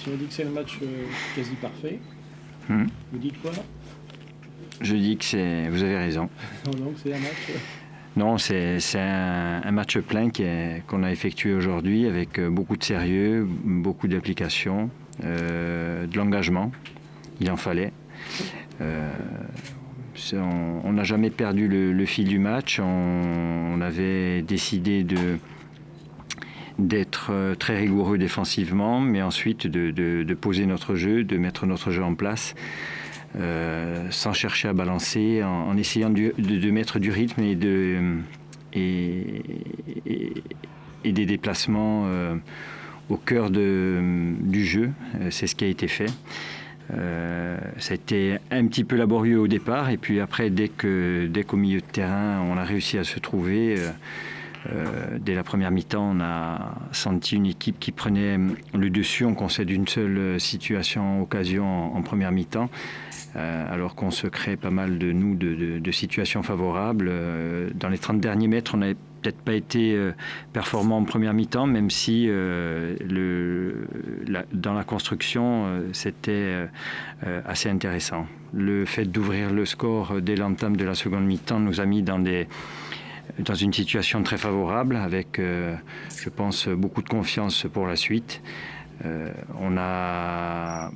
Si on dit que c'est un match quasi parfait, vous dites quoi? Je dis que vous avez raison. Donc c'est un match... Non, c'est un match plein qu'on a effectué aujourd'hui avec beaucoup de sérieux, beaucoup d'application, de l'engagement. Il en fallait. On n'a jamais perdu le fil du match. On avait décidé d'être très rigoureux défensivement, mais ensuite de poser notre jeu, de mettre notre jeu en place. Sans chercher à balancer, en essayant de mettre du rythme et des déplacements au cœur du jeu. C'est ce qui a été fait. Ça a été un petit peu laborieux au départ, et puis après, dès qu'au milieu de terrain, on a réussi à se trouver, dès la première mi-temps, on a senti une équipe qui prenait le dessus. On concède une seule occasion en première mi-temps. Alors qu'on se crée pas mal de situations favorables. Dans les 30 derniers mètres, on n'avait peut-être pas été performant en première mi-temps, même si dans la construction, c'était assez intéressant. Le fait d'ouvrir le score dès l'entame de la seconde mi-temps nous a mis dans une situation très favorable, avec, je pense, beaucoup de confiance pour la suite. On a...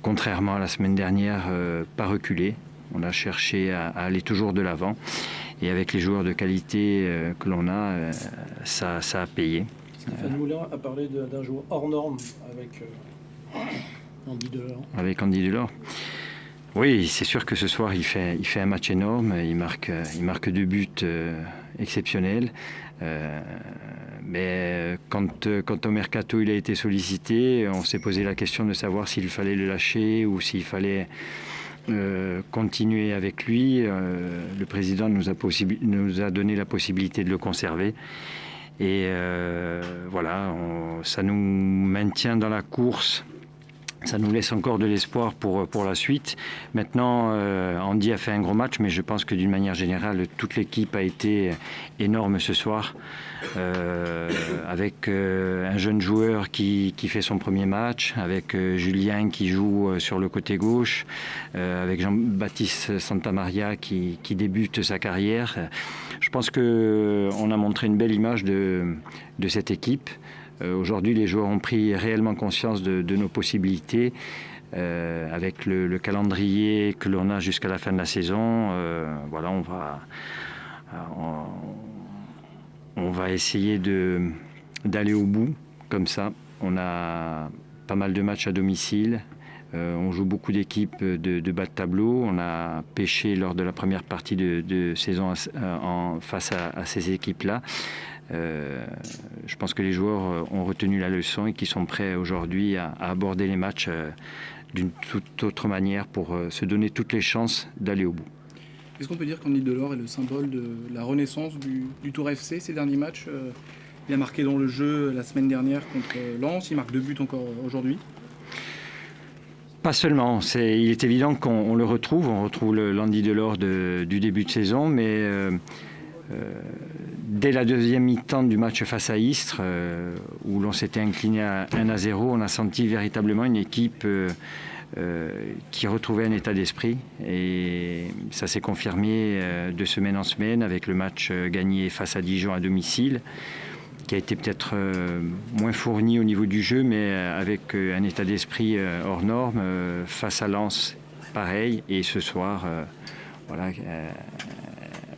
Contrairement à la semaine dernière, pas reculé. On a cherché à aller toujours de l'avant. Et avec les joueurs de qualité que l'on a, ça a payé. Stéphane Moulin a parlé d'un joueur hors norme avec Andy Delors. Avec Andy Delors. Oui, c'est sûr que ce soir, il fait un match énorme. Il marque 2 buts exceptionnels. Mais quand au mercato il a été sollicité, on s'est posé la question de savoir s'il fallait le lâcher ou s'il fallait continuer avec lui. Le président nous a donné la possibilité de le conserver. Et voilà, ça nous maintient dans la course. Ça nous laisse encore de l'espoir pour la suite. Maintenant, Andy a fait un gros match, mais je pense que d'une manière générale, toute l'équipe a été énorme ce soir. Avec un jeune joueur qui fait son premier match, avec Julien qui joue sur le côté gauche, avec Jean-Baptiste Santamaria qui débute sa carrière. Je pense qu'on a montré une belle image de cette équipe. Aujourd'hui, les joueurs ont pris réellement conscience de nos possibilités. Avec le calendrier que l'on a jusqu'à la fin de la saison, voilà, on va essayer d'aller au bout comme ça. On a pas mal de matchs à domicile. On joue beaucoup d'équipes de bas de tableau. On a pêché lors de la première partie de saison face à ces équipes-là. Je pense que les joueurs ont retenu la leçon et qu'ils sont prêts aujourd'hui à aborder les matchs d'une toute autre manière pour se donner toutes les chances d'aller au bout. Est-ce qu'on peut dire qu'Andy Delors est le symbole de la renaissance du Tour FC ces derniers matchs? Il a marqué dans le jeu la semaine dernière contre Lens, il marque 2 buts encore aujourd'hui. Pas seulement, il est évident qu'on le retrouve, on retrouve l'Andy Delors du début de saison, mais dès la deuxième mi-temps du match face à Istres, où l'on s'était incliné à 1-0, on a senti véritablement une équipe qui retrouvait un état d'esprit, et ça s'est confirmé de semaine en semaine avec le match gagné face à Dijon à domicile, qui a été peut-être moins fourni au niveau du jeu, mais avec un état d'esprit hors norme. Face à Lens, pareil, et ce soir, voilà,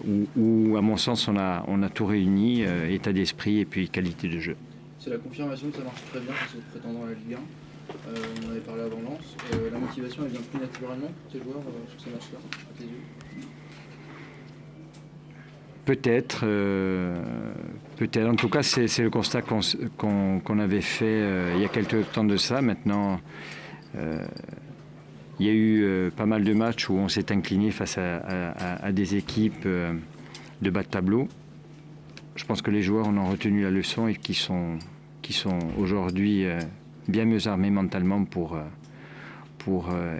où à mon sens on a tout réuni, état d'esprit et puis qualité de jeu. C'est la confirmation que ça marche très bien pour ce prétendant à la Ligue 1. On en avait parlé avant Lens. La motivation, elle vient plus naturellement pour tes joueurs sur ces matchs-là, à tes yeux? Peut-être. En tout cas, c'est le constat qu'on avait fait il y a quelques temps de ça. Maintenant, il y a eu pas mal de matchs où on s'est incliné face à des équipes de bas de tableau. Je pense que les joueurs en ont retenu la leçon et qui sont aujourd'hui bien mieux armés mentalement pour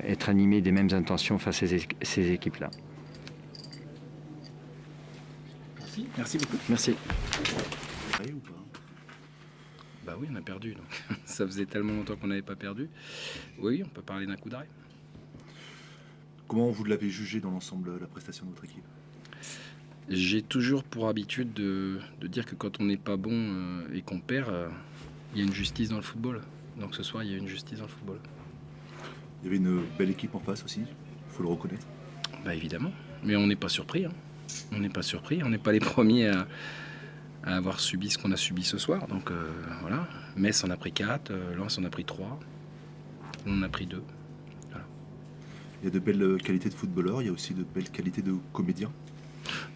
être animés des mêmes intentions face à ces équipes-là. Merci beaucoup. Merci. Bah oui, on a perdu. Donc. Ça faisait tellement longtemps qu'on n'avait pas perdu. Oui, on peut parler d'un coup d'arrêt. Comment vous l'avez jugé dans l'ensemble la prestation de votre équipe? J'ai toujours pour habitude de dire que quand on n'est pas bon et qu'on perd, il y a une justice dans le football. Donc ce soir, il y a une justice dans le football. Il y avait une belle équipe en face aussi, il faut le reconnaître. Bah évidemment, mais on n'est pas surpris. Hein. On n'est pas surpris, on n'est pas les premiers à avoir subi ce qu'on a subi ce soir. Donc voilà, Metz en a pris 4, Lens en a pris 3, on en a pris 2. Voilà. Il y a de belles qualités de footballeurs, il y a aussi de belles qualités de comédiens.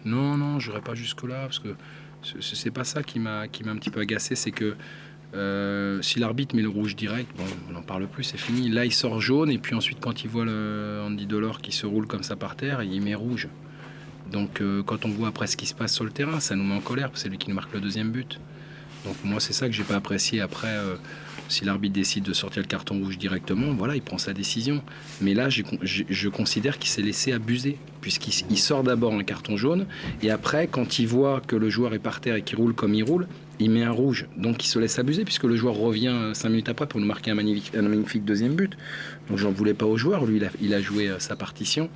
Non, je n'irai pas jusque-là, parce que c'est pas ça qui m'a un petit peu agacé, c'est que si l'arbitre met le rouge direct, bon, on n'en parle plus, c'est fini. Là, il sort jaune, et puis ensuite, quand il voit le Andy Delors qui se roule comme ça par terre, il met rouge. Donc, quand on voit après ce qui se passe sur le terrain, ça nous met en colère, parce que c'est lui qui nous marque le deuxième but. Donc, moi, c'est ça que j'ai pas apprécié. Après, si l'arbitre décide de sortir le carton rouge directement, voilà, il prend sa décision. Mais là, je considère qu'il s'est laissé abuser, puisqu'il sort d'abord un carton jaune, et après, quand il voit que le joueur est par terre et qu'il roule comme il roule, il met un rouge. Donc il se laisse abuser, puisque le joueur revient 5 minutes après pour nous marquer un magnifique deuxième but. Donc j'en voulais pas au joueur, lui il a joué sa partition.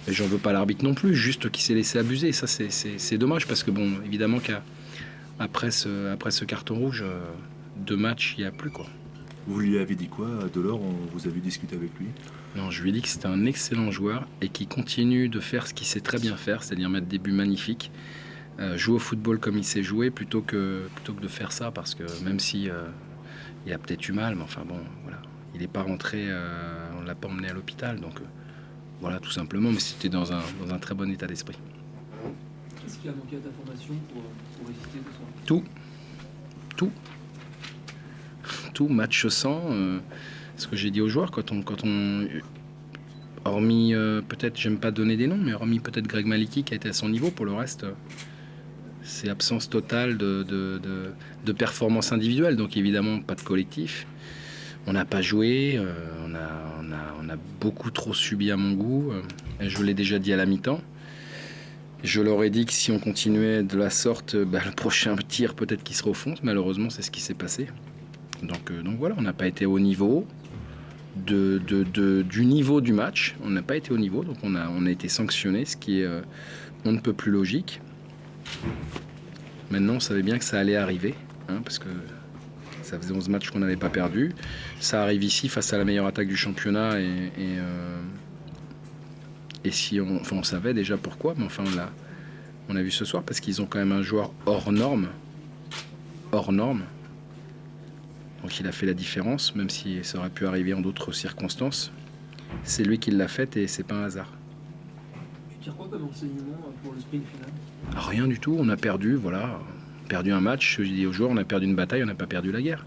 Et j'en veux pas à l'arbitre non plus, juste qu'il s'est laissé abuser. Et ça c'est dommage, parce que bon, évidemment qu'après ce carton rouge, 2 matchs, il n'y a plus quoi. Vous lui avez dit quoi à Delors? Vous avez discuté avec lui? Non, je lui ai dit que c'était un excellent joueur et qu'il continue de faire ce qu'il sait très bien faire, c'est-à-dire mettre des buts magnifiques. Jouer au football comme il sait jouer plutôt que de faire ça, parce que même si il a peut-être eu mal, mais enfin bon, voilà, il n'est pas rentré, on ne l'a pas emmené à l'hôpital, donc voilà, tout simplement, mais c'était dans un très bon état d'esprit. Qu'est-ce qui a manqué à ta formation pour résister ce soir? Tout, match sans, ce que j'ai dit aux joueurs, quand on hormis peut-être, j'aime pas donner des noms, mais hormis peut-être Greg Maliki qui a été à son niveau, pour le reste, c'est absence totale de performance individuelle, donc évidemment pas de collectif. On n'a pas joué, on a beaucoup trop subi à mon goût, et je l'ai déjà dit à la mi-temps. Je leur ai dit que si on continuait de la sorte, le prochain tir peut-être qu'il serait au fond. Malheureusement, c'est ce qui s'est passé. Donc voilà, on n'a pas été au niveau du niveau du match. On n'a pas été au niveau, donc on a été sanctionné, ce qui est on ne peut plus logique. Maintenant, on savait bien que ça allait arriver, parce que ça faisait 11 matchs qu'on n'avait pas perdu. Ça arrive ici face à la meilleure attaque du championnat et si on savait déjà pourquoi, mais enfin on a vu ce soir, parce qu'ils ont quand même un joueur hors norme. Donc il a fait la différence, même si ça aurait pu arriver en d'autres circonstances. C'est lui qui l'a fait et c'est pas un hasard. Tu tires quoi comme enseignement pour le sprint final? Rien du tout, on a perdu, voilà. Perdu un match, j'ai dit aux joueurs, on a perdu une bataille, on n'a pas perdu la guerre.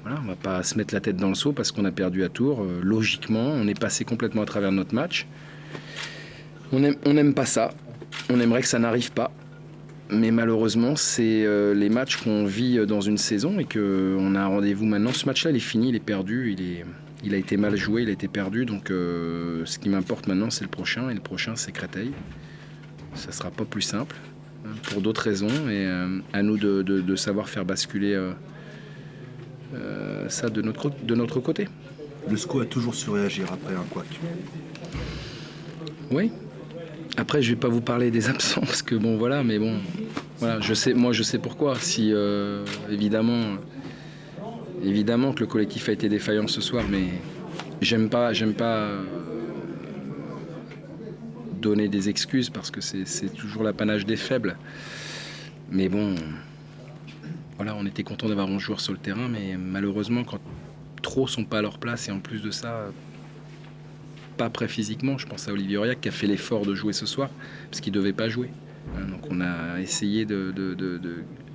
Voilà, on va pas se mettre la tête dans le seau parce qu'on a perdu à Tours. Logiquement, on est passé complètement à travers notre match. On n'aime pas ça, on aimerait que ça n'arrive pas. Mais malheureusement, c'est les matchs qu'on vit dans une saison et qu'on a un rendez-vous maintenant. Ce match-là, il est fini, il est perdu, il a été mal joué, il a été perdu. Donc ce qui m'importe maintenant, c'est le prochain. Et le prochain, c'est Créteil. Ça ne sera pas plus simple, pour d'autres raisons. Et à nous de savoir faire basculer ça de notre côté. Le SCO a toujours su réagir après un couac. Oui. Après, je vais pas vous parler des absents parce que bon, voilà, mais bon, voilà, je sais pourquoi. Si évidemment que le collectif a été défaillant ce soir, mais j'aime pas donner des excuses parce que c'est toujours l'apanage des faibles. Mais bon, voilà, on était content d'avoir 11 joueurs sur le terrain, mais malheureusement, quand trop sont pas à leur place et en plus de ça, pas prêt physiquement. Je pense à Olivier Aurillac qui a fait l'effort de jouer ce soir parce qu'il ne devait pas jouer. Donc on a essayé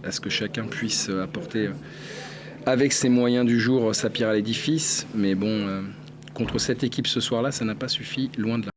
à ce que chacun puisse apporter avec ses moyens du jour sa pierre à l'édifice. Mais bon, contre cette équipe ce soir-là, ça n'a pas suffi, loin de là.